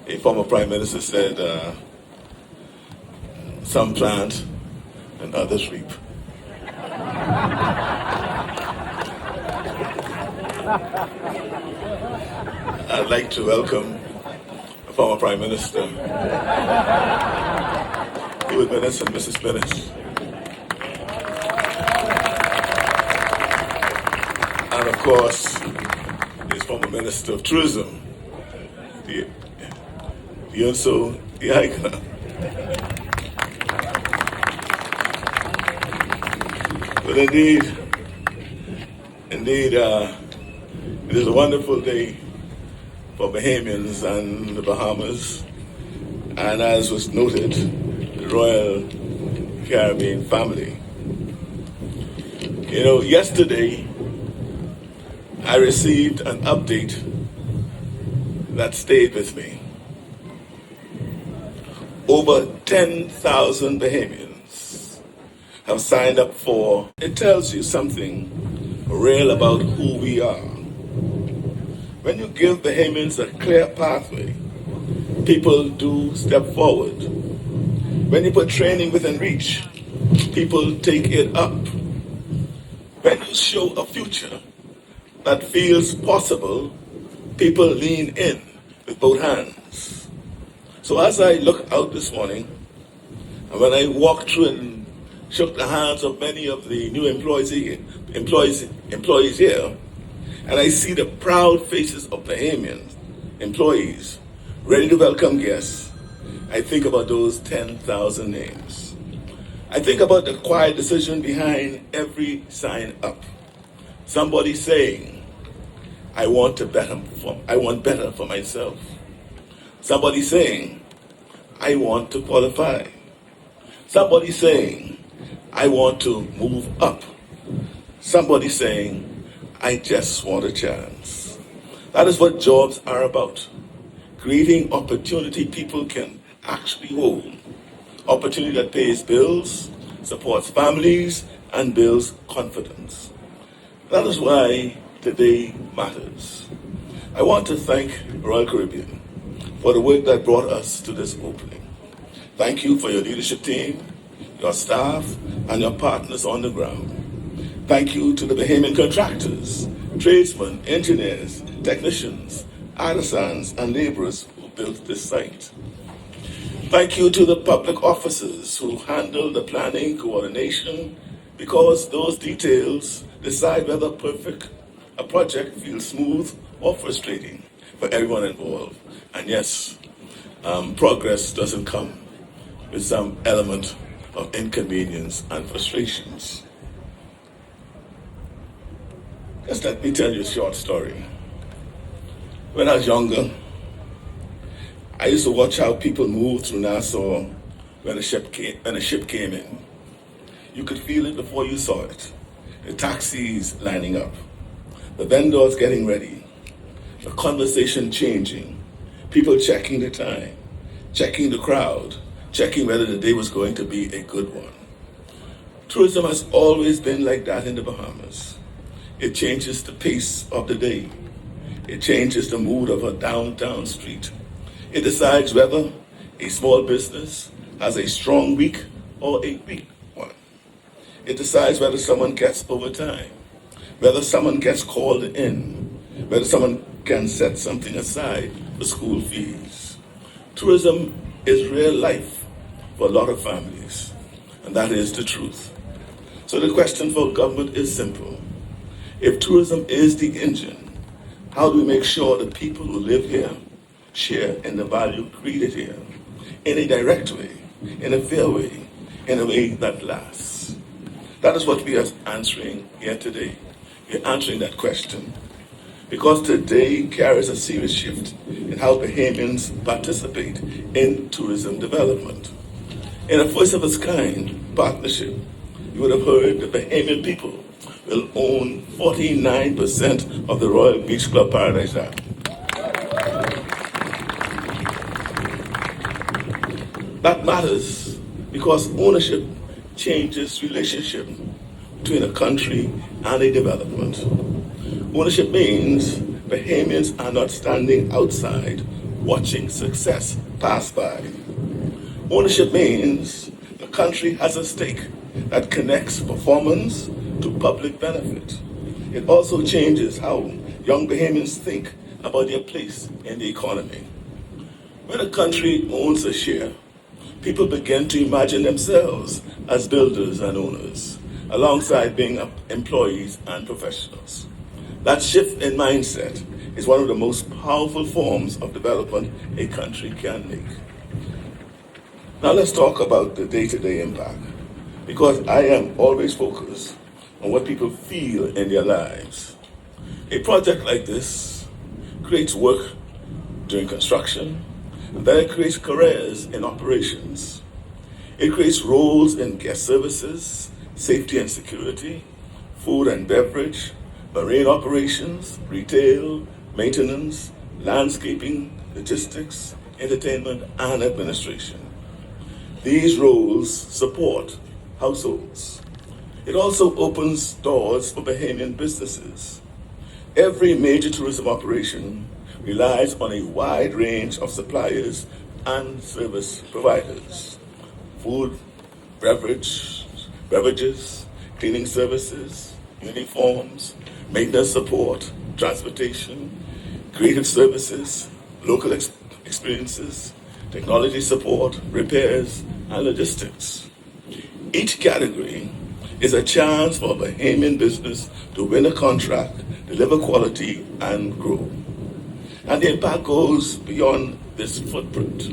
A former Prime Minister said, some plant and others reap. I'd like to welcome the former Prime Minister, who with Minister Mrs. Bennett, and of course, his former Minister of Tourism, the Yunso Ihaika. But indeed, it is a wonderful day for Bahamians and the Bahamas, and as was noted, the Royal Caribbean family. You know, yesterday I received an update that stayed with me. Over 10,000 Bahamians have signed up for. It tells you something real about who we are. When you give Bahamians a clear pathway, people do step forward. When you put training within reach, people take it up. When you show a future that feels possible, people lean in with both hands. So as I look out this morning, and when I walked through and shook the hands of many of the new employees here, and I see the proud faces of Bahamian employees ready to welcome guests, I think about those 10,000 names. I think about the quiet decision behind every sign up. Somebody saying, I want better for myself. Somebody saying, I want to qualify. Somebody saying, I want to move up. Somebody saying, I just want a chance. That is what jobs are about. Creating opportunity people can actually hold. Opportunity that pays bills, supports families, and builds confidence. That is why today matters. I want to thank Royal Caribbean for the work that brought us to this opening. Thank you for your leadership team, your staff, and your partners on the ground. Thank you to the Bahamian contractors, tradesmen, engineers, technicians, artisans, and laborers who built this site. Thank you to the public officers who handle the planning, coordination, because those details decide whether a project feels smooth or frustrating for everyone involved. And yes, progress doesn't come with some element of inconvenience and frustrations. Just let me tell you a short story. When I was younger, I used to watch how people moved through Nassau when a ship came in. You could feel it before you saw it. The taxis lining up, the vendors getting ready, the conversation changing, people checking the time, checking the crowd, checking whether the day was going to be a good one. Tourism has always been like that in the Bahamas. It changes the pace of the day. It changes the mood of a downtown street. It decides whether a small business has a strong week or a weak one. It decides whether someone gets overtime, whether someone gets called in, whether someone can set something aside for school fees. Tourism is real life for a lot of families, and that is the truth. So the question for government is simple. If tourism is the engine, how do we make sure the people who live here share in the value created here in a direct way, in a fair way, in a way that lasts? That is what we are answering here today. We're answering that question because today carries a serious shift in how Bahamians participate in tourism development. In a first of its kind partnership, you would have heard the Bahamian people will own 49% of the Royal Beach Club Paradise Island. That matters because ownership changes relationship between a country and a development. Ownership means Bahamians are not standing outside watching success pass by. Ownership means the country has a stake that connects performance to public benefit. It also changes how young Bahamians think about their place in the economy. When a country owns a share, people begin to imagine themselves as builders and owners, alongside being employees and professionals. That shift in mindset is one of the most powerful forms of development a country can make. Now let's talk about the day-to-day impact, because I am always focused on what people feel in their lives. A project like this creates work during construction, and then it creates careers in operations. It creates roles in guest services, safety and security, food and beverage, marine operations, retail, maintenance, landscaping, logistics, entertainment, and administration. These roles support households. It also opens doors for Bahamian businesses. Every major tourism operation relies on a wide range of suppliers and service providers: food, beverages, cleaning services, uniforms, maintenance support, transportation, creative services, local experiences, technology support, repairs, and logistics. Each category is a chance for a Bahamian business to win a contract, deliver quality, and grow. And the impact goes beyond this footprint.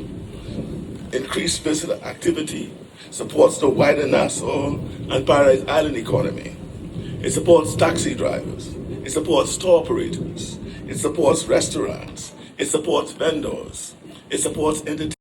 Increased visitor activity supports the wider Nassau and Paradise Island economy. It supports taxi drivers. It supports store operators. It supports restaurants. It supports vendors. It supports entertainment.